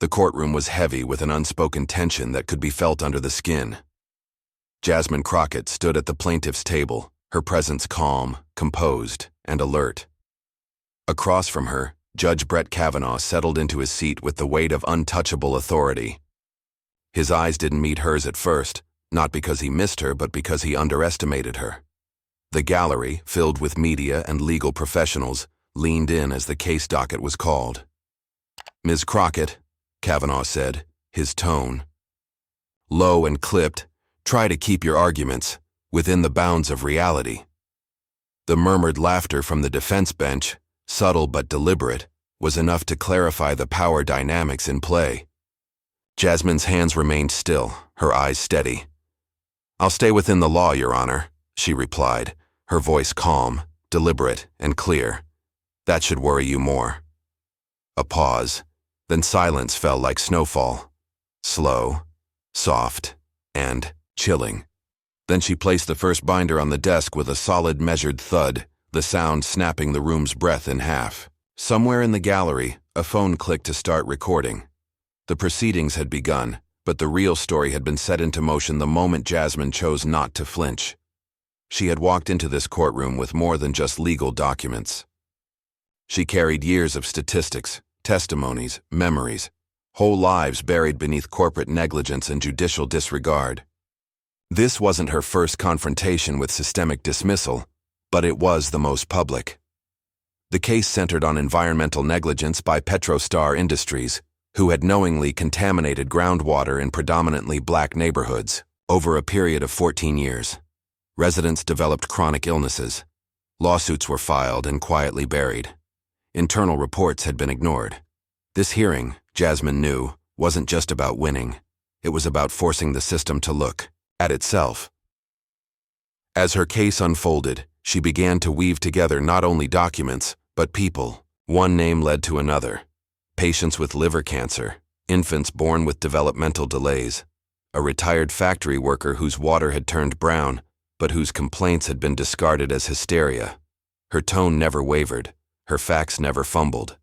The courtroom was heavy with an unspoken tension that could be felt under the skin. Jasmine Crockett stood at the plaintiff's table, her presence calm, composed, and alert. Across from her, Judge Brett Kavanaugh settled into his seat with the weight of untouchable authority. His eyes didn't meet hers at first, not because he missed her, but because he underestimated her. The gallery, filled with media and legal professionals, leaned in as the case docket was called. "Ms. Crockett," Kavanaugh said, his tone low and clipped, "try to keep your arguments within the bounds of reality." The murmured laughter from the defense bench, subtle but deliberate, was enough to clarify the power dynamics in play. Jasmine's hands remained still, her eyes steady. "I'll stay within the law, Your Honor," she replied, her voice calm, deliberate, and clear. "That should worry you more." A pause, then silence fell like snowfall, slow, soft, and chilling. Then she placed the first binder on the desk with a solid, measured thud, the sound snapping the room's breath in half. Somewhere in the gallery, a phone clicked to start recording. The proceedings had begun, but the real story had been set into motion the moment Jasmine chose not to flinch. She had walked into this courtroom with more than just legal documents. She carried years of statistics, testimonies, memories, whole lives buried beneath corporate negligence and judicial disregard. This wasn't her first confrontation with systemic dismissal, but it was the most public. The case centered on environmental negligence by Petrostar Industries, who had knowingly contaminated groundwater in predominantly black neighborhoods. Over a period of 14 years, residents developed chronic illnesses. Lawsuits were filed and quietly buried. Internal reports had been ignored. This hearing, Jasmine knew, wasn't just about winning. It was about forcing the system to look at itself. As her case unfolded, she began to weave together not only documents, but people. One name led to another. Patients with liver cancer, infants born with developmental delays, a retired factory worker whose water had turned brown, but whose complaints had been discarded as hysteria. Her tone never wavered, her facts never fumbled.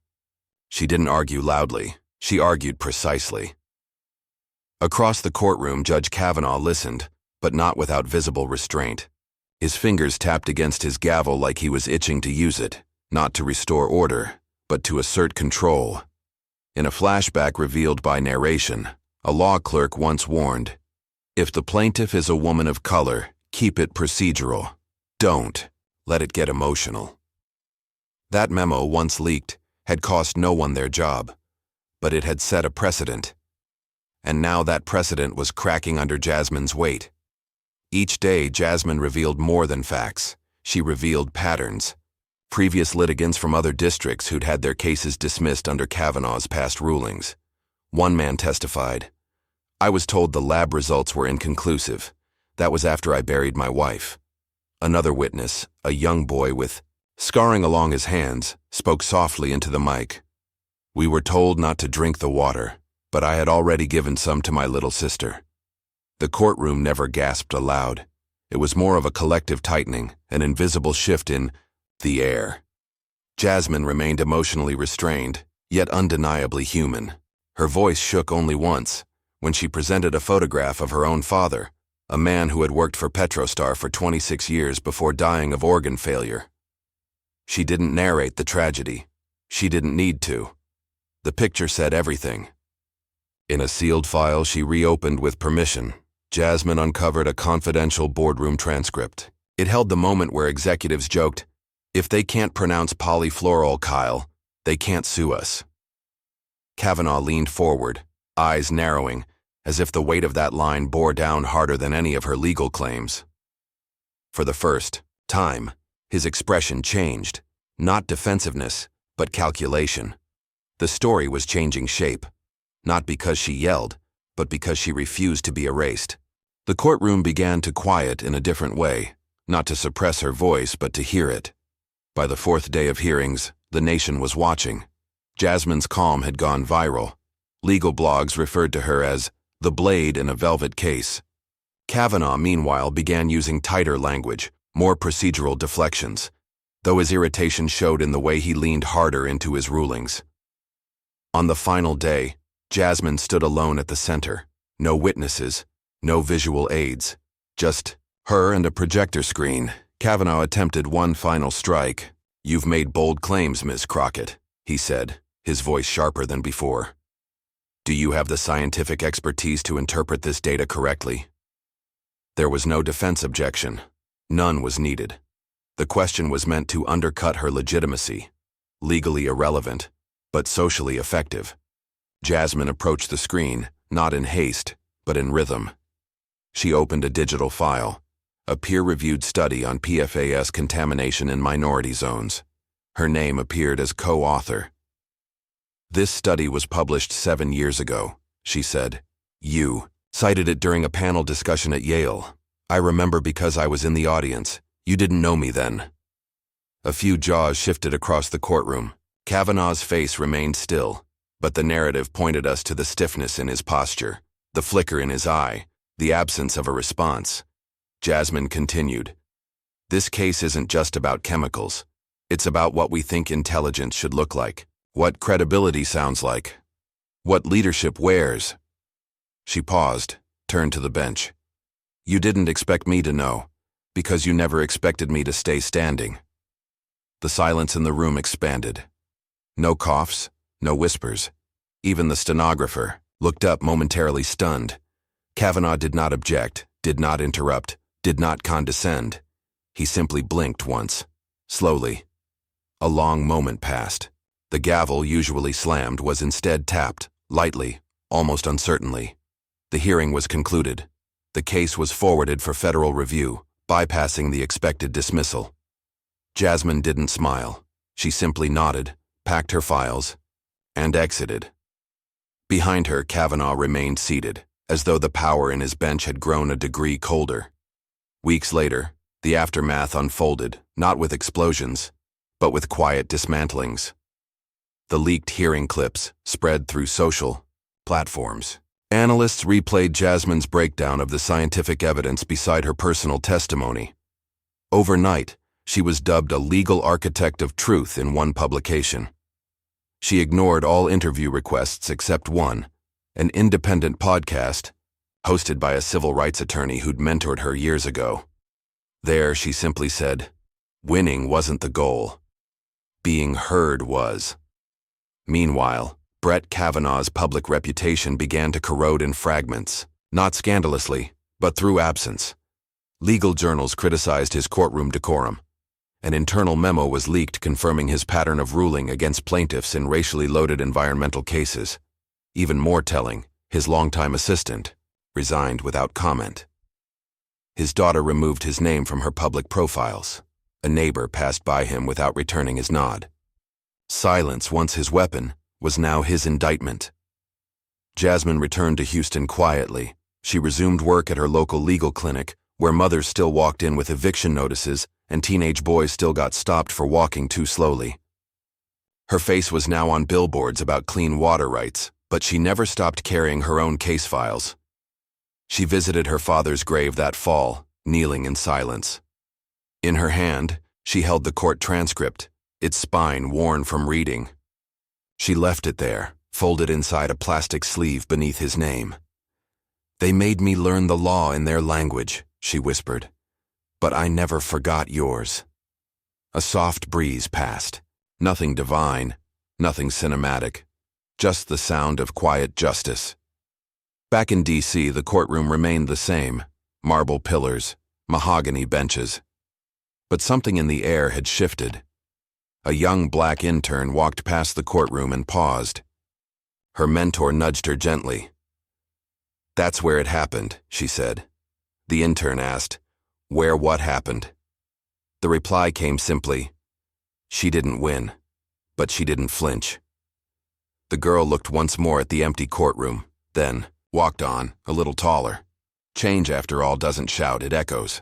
She didn't argue loudly, she argued precisely. Across the courtroom, Judge Kavanaugh listened, but not without visible restraint. His fingers tapped against his gavel like he was itching to use it, not to restore order, but to assert control. In a flashback revealed by narration, a law clerk once warned, "If the plaintiff is a woman of color, keep it procedural. Don't let it get emotional." That memo, once leaked, had cost no one their job, but it had set a precedent. And now that precedent was cracking under Jasmine's weight. Each day, Jasmine revealed more than facts. She revealed patterns. Previous litigants from other districts who'd had their cases dismissed under Kavanaugh's past rulings. One man testified, "I was told the lab results were inconclusive. That was after I buried my wife." Another witness, a young boy with scarring along his hands, spoke softly into the mic. "We were told not to drink the water, but I had already given some to my little sister." The courtroom never gasped aloud. It was more of a collective tightening, an invisible shift in the air. Jasmine remained emotionally restrained, yet undeniably human. Her voice shook only once, when she presented a photograph of her own father, a man who had worked for Petrostar for 26 years before dying of organ failure. She didn't narrate the tragedy. She didn't need to. The picture said everything. In a sealed file she reopened with permission, Jasmine uncovered a confidential boardroom transcript. It held the moment where executives joked, "If they can't pronounce polyfluoroalkyl, they can't sue us." Kavanaugh leaned forward, eyes narrowing, as if the weight of that line bore down harder than any of her legal claims. For the first time, his expression changed, not defensiveness, but calculation. The story was changing shape, not because she yelled, but because she refused to be erased. The courtroom began to quiet in a different way, not to suppress her voice, but to hear it. By the fourth day of hearings, the nation was watching. Jasmine's calm had gone viral. Legal blogs referred to her as the blade in a velvet case. Kavanaugh, meanwhile, began using tighter language, more procedural deflections, though his irritation showed in the way he leaned harder into his rulings. On the final day, Jasmine stood alone at the center. No witnesses, no visual aids. Just her and a projector screen. Kavanaugh attempted one final strike. "You've made bold claims, Ms. Crockett," he said, his voice sharper than before. "Do you have the scientific expertise to interpret this data correctly?" There was no defense objection. None was needed. The question was meant to undercut her legitimacy. Legally irrelevant, but socially effective. Jasmine approached the screen, not in haste, but in rhythm. She opened a digital file, a peer-reviewed study on PFAS contamination in minority zones. Her name appeared as co-author. "This study was published 7 years ago," she said. "You cited it during a panel discussion at Yale. I remember because I was in the audience. You didn't know me then." A few jaws shifted across the courtroom. Kavanaugh's face remained still, but the narrative pointed us to the stiffness in his posture, the flicker in his eye, the absence of a response. Jasmine continued, "This case isn't just about chemicals. It's about what we think intelligence should look like, what credibility sounds like, what leadership wears." She paused, turned to the bench. "You didn't expect me to know, because you never expected me to stay standing." The silence in the room expanded. No coughs, no whispers. Even the stenographer looked up momentarily stunned. Kavanaugh did not object, did not interrupt, did not condescend. He simply blinked once, slowly. A long moment passed. The gavel, usually slammed, was instead tapped, lightly, almost uncertainly. The hearing was concluded. The case was forwarded for federal review, bypassing the expected dismissal. Jasmine didn't smile. She simply nodded, packed her files, and exited. Behind her, Kavanaugh remained seated, as though the power in his bench had grown a degree colder. Weeks later, the aftermath unfolded, not with explosions, but with quiet dismantlings. The leaked hearing clips spread through social platforms. Analysts replayed Jasmine's breakdown of the scientific evidence beside her personal testimony. Overnight, she was dubbed a legal architect of truth in one publication. She ignored all interview requests except one, an independent podcast, hosted by a civil rights attorney who'd mentored her years ago. There, she simply said, "Winning wasn't the goal. Being heard was." Meanwhile, Brett Kavanaugh's public reputation began to corrode in fragments, not scandalously, but through absence. Legal journals criticized his courtroom decorum. An internal memo was leaked confirming his pattern of ruling against plaintiffs in racially loaded environmental cases. Even more telling, his longtime assistant resigned without comment. His daughter removed his name from her public profiles. A neighbor passed by him without returning his nod. Silence, once his weapon, was now his indictment. Jasmine returned to Houston quietly. She resumed work at her local legal clinic, where mothers still walked in with eviction notices and teenage boys still got stopped for walking too slowly. Her face was now on billboards about clean water rights, but she never stopped carrying her own case files. She visited her father's grave that fall, kneeling in silence. In her hand, she held the court transcript, its spine worn from reading. She left it there, folded inside a plastic sleeve beneath his name. "They made me learn the law in their language," she whispered, "but I never forgot yours." A soft breeze passed. Nothing divine, nothing cinematic, just the sound of quiet justice. Back in D.C., the courtroom remained the same, marble pillars, mahogany benches. But something in the air had shifted. A young black intern walked past the courtroom and paused. Her mentor nudged her gently. "That's where it happened," she said. The intern asked, "Where what happened?" The reply came simply, "She didn't win, but she didn't flinch." The girl looked once more at the empty courtroom, then walked on, a little taller. Change, after all, doesn't shout, it echoes.